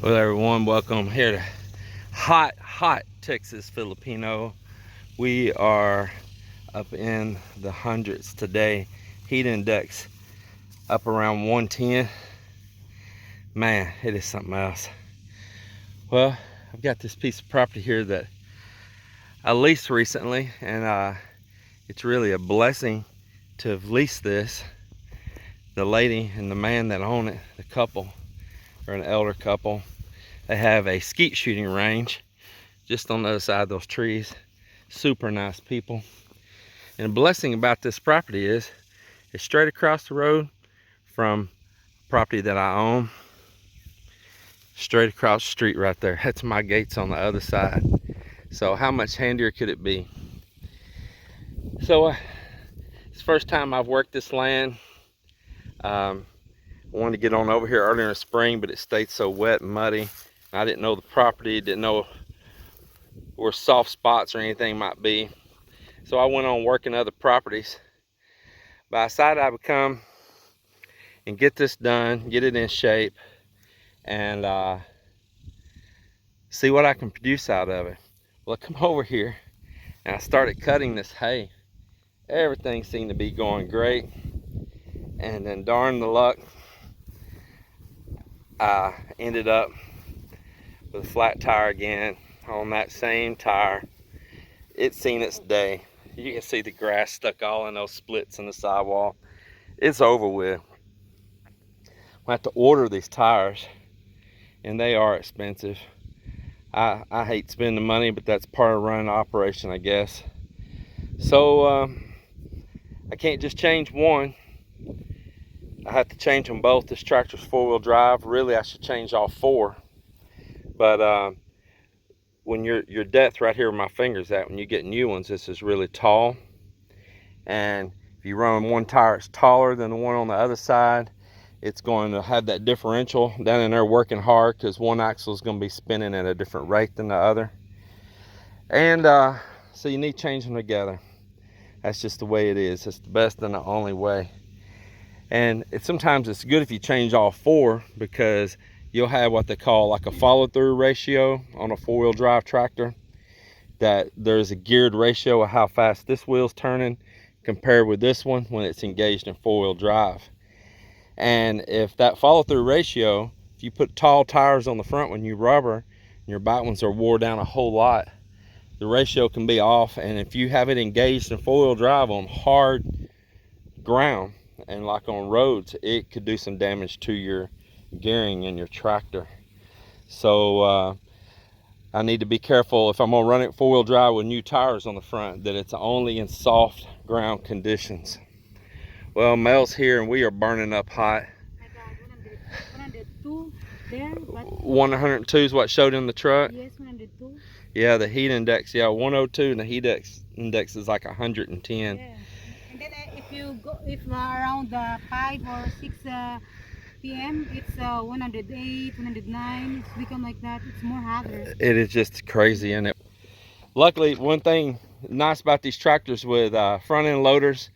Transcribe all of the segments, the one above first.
Well, everyone, welcome here to hot Texas Filipino. We are up in the hundreds today. Heat index up around 110. Man, it is something else. Well, I've got this piece of property here that I leased recently, and it's really a blessing to have leased this. The lady and the man that own it, the couple, or an elder couple, they have a skeet shooting range just on the other side of those trees. Super nice people. And the blessing about this property is it's straight across the road from property that I own. Straight across the street right there. That's my gates on the other side. So how much handier could it be? So it's the first time I've worked this land. I wanted to get on over here earlier in the spring, but it stayed so wet and muddy. I didn't know the property, didn't know where soft spots or anything might be. So I went on working other properties. But I decided I would come and get this done, get it in shape, and see what I can produce out of it. Well, I come over here and I started cutting this hay. Everything seemed to be going great. And then darn the luck, I ended up with a flat tire again on that same tire. It's seen its day. You can see the grass stuck all in those splits in the sidewall. It's over with. I have to order these tires, and they are expensive. I hate spending money, but that's part of running an operation, I guess. So I can't just change one. I have to change them both. This tractor's four-wheel drive. Really, I should change all four. But when your depth right here where my finger's at, when you get new ones, this is really tall. And if you run one tire it's taller than the one on the other side, it's going to have that differential down in there working hard, because one axle is going to be spinning at a different rate than the other. And so you need to change them together. That's just the way it is. It's the best and the only way. And sometimes it's good if you change all four, because you'll have what they call like a follow-through ratio on a four-wheel drive tractor. That there's a geared ratio of how fast this wheel's turning compared with this one when it's engaged in four-wheel drive. And if that follow-through ratio, if you put tall tires on the front when you rubber, and your back ones are wore down a whole lot, the ratio can be off. And if you have it engaged in four-wheel drive on hard ground and like on roads, it could do some damage to your gearing in your tractor. So I need to be careful if I'm gonna run it four-wheel drive with new tires on the front, that it's only in soft ground conditions. Well, Mel's here and we are burning up hot. I got 102 there, but 102 is what showed in the truck? yes, 102. Yeah, the heat index, yeah, 102, and the heat index is like 110. Yeah. And then if around 5 or 6 p.m. it's 108, 109. It's become like that. It's more hotter. It is just crazy, isn't it? Luckily, one thing nice about these tractors with front end loaders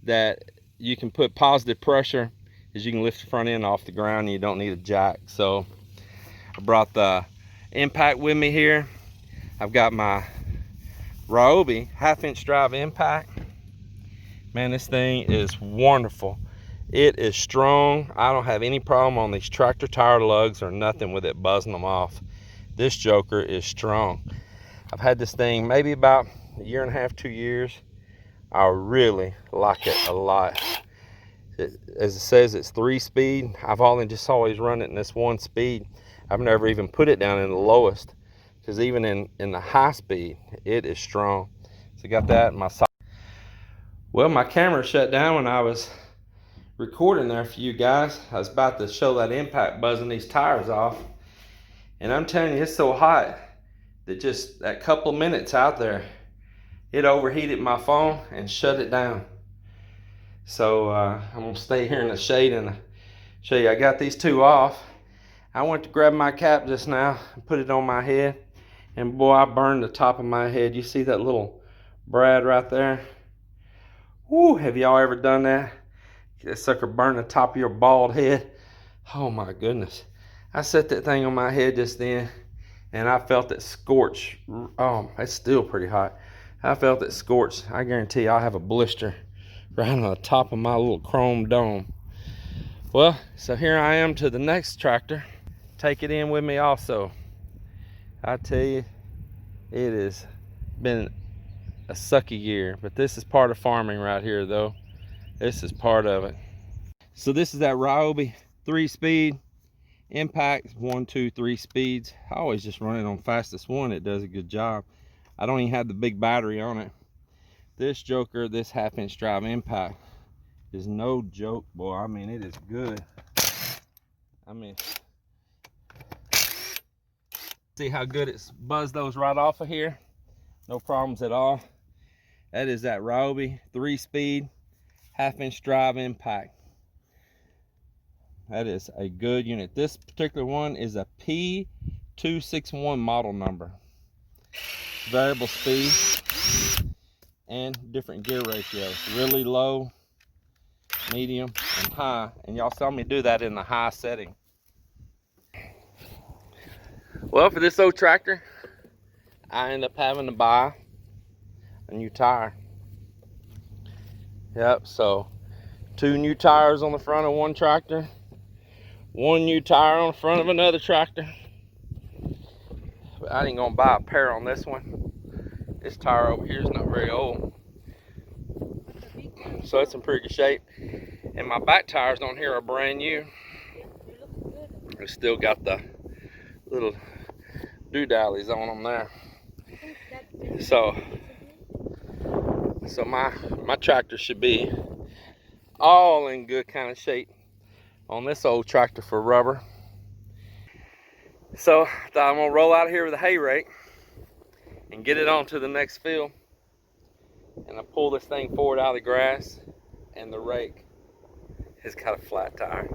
that you can put positive pressure is you can lift the front end off the ground and you don't need a jack. So I brought the impact with me here. I've got my Ryobi 1/2-inch drive impact. Man, this thing is wonderful. It is strong. I don't have any problem on these tractor tire lugs or nothing with it buzzing them off. This joker is strong. I've had this thing maybe about a year and a half, 2 years. I really like it a lot. As it says, it's 3-speed. I've just always run it in this 1 speed. I've never even put it down in the lowest, because even in the high speed, it is strong. So I got that in my side. Well, my camera shut down when I was recording there for you guys. I was about to show that impact buzzing these tires off. And I'm telling you, it's so hot that just that couple of minutes out there, it overheated my phone and shut it down. So I'm gonna stay here in the shade and show you. I got these two off. I went to grab my cap just now and put it on my head, and boy, I burned the top of my head. You see that little brad right there? Woo, have y'all ever done that? That sucker burned the top of your bald head. Oh my goodness. I set that thing on my head just then, and I felt it scorch. Oh, it's still pretty hot. I felt it scorch. I guarantee you I'll have a blister right on the top of my little chrome dome. Well, so here I am to the next tractor. Take it in with me also. I tell you, it has been a sucky year, but this is part of farming right here though. This is part of it. So this is that Ryobi 3-speed impact, 1, 2, 3 speeds. I always just run it on fastest one. It does a good job. I don't even have the big battery on it. This joker, this 1/2-inch drive impact is no joke, boy. I mean, it is good. I mean, see how good it's buzzed those right off of here? No problems at all. That is that Ryobi 3-speed 1/2-inch drive impact. That is a good unit. This particular one is a P261 model number. Variable speed and different gear ratios. Really low, medium, and high. And y'all saw me do that in the high setting. Well, for this old tractor, I end up having to buy a new tire. Yep, so 2 new tires on the front of one tractor, 1 new tire on the front of another tractor. But I ain't gonna buy a pair on this one. This tire over here is not very old, so it's in pretty good shape. And my back tires on here are brand new. It's still got the little doodallies on them there. So my tractor should be all in good kind of shape on this old tractor for rubber. So I thought I'm gonna roll out here with a hay rake and get it onto the next field. And I pull this thing forward out of the grass, and the rake has got a flat tire.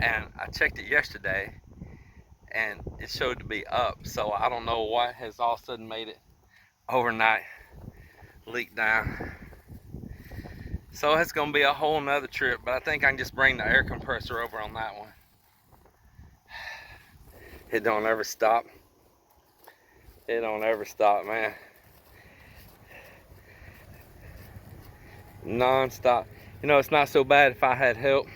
And I checked it yesterday, and it showed to be up. So I don't know what has all of a sudden made it overnight leak down. So it's gonna be a whole nother trip, but I think I can just bring the air compressor over on that one. It don't ever stop. It don't ever stop, man. Non-stop. You know, it's not so bad if I had help.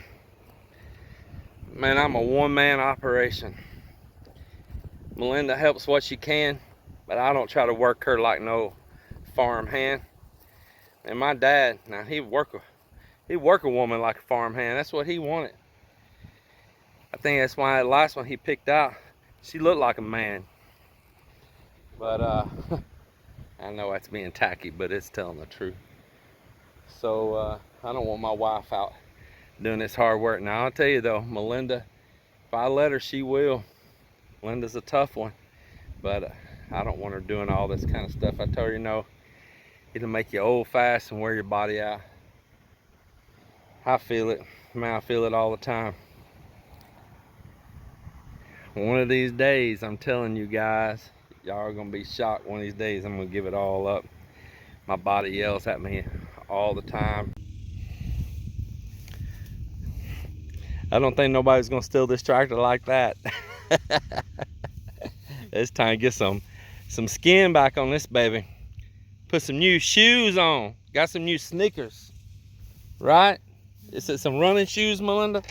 Man, I'm a one-man operation. Melinda helps what she can, but I don't try to work her like no farm hand. And my dad, now he'd work a woman like a farm hand. That's what he wanted. I think that's why the last one he picked out, she looked like a man. But I know that's being tacky, but it's telling the truth. So I don't want my wife out doing this hard work. Now I'll tell you though, Melinda, if I let her, she will. Melinda's a tough one, but I don't want her doing all this kind of stuff. I told her, you know, it'll make you old fast and wear your body out. I feel it. Man, I feel it all the time. One of these days, I'm telling you guys, y'all are gonna be shocked. One of these days, I'm gonna give it all up. My body yells at me all the time. I don't think nobody's gonna steal this tractor like that. It's time to get some skin back on this baby. Put some new shoes on. Got some new sneakers, right? Is it some running shoes, Melinda?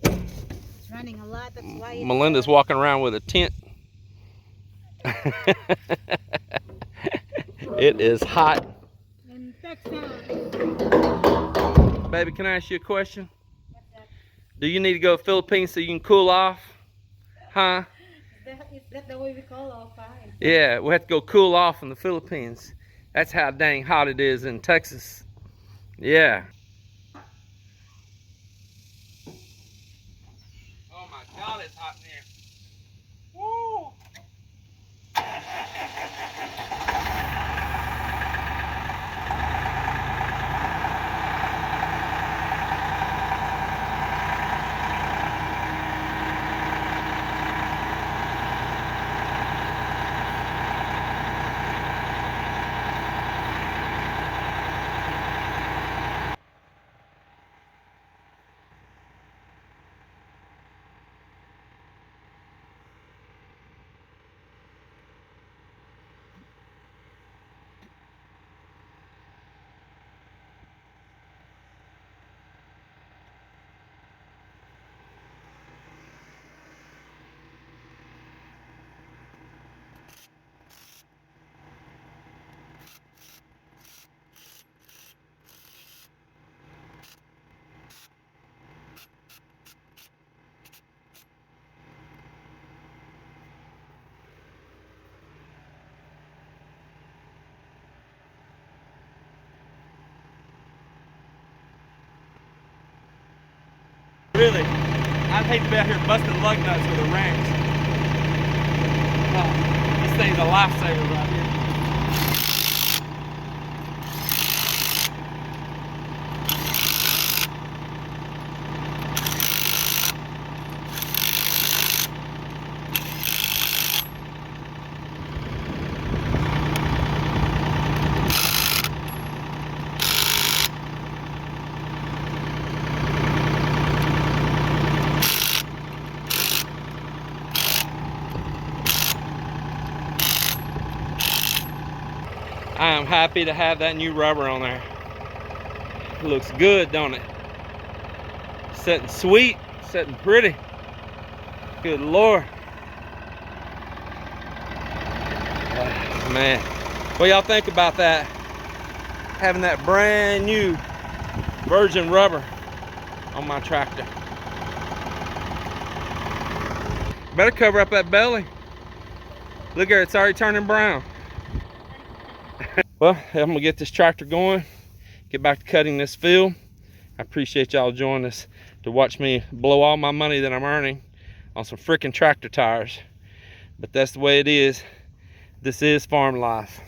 It's running a lot. That's why Melinda's walking around with a tent. It is hot. in Texas. Baby, can I ask you a question? What's that? Do you need to go to the Philippines so you can cool off? Huh? Is that the way we call off? Yeah, we have to go cool off in the Philippines. That's how dang hot it is in Texas. Yeah. Oh my God, it's hot in here. Woo! really, I'd hate to be out here busting lug nuts with a wrench. This thing's a lifesaver right here. I am happy to have that new rubber on there. It looks good, don't it? Sitting sweet, sitting pretty. Good Lord. Man, what y'all think about that? Having that brand new virgin rubber on my tractor. Better cover up that belly. Look at it, it's already turning brown. Well, I'm gonna get this tractor going, get back to cutting this field. I appreciate y'all joining us to watch me blow all my money that I'm earning on some freaking tractor tires. But that's the way it is. This is farm life.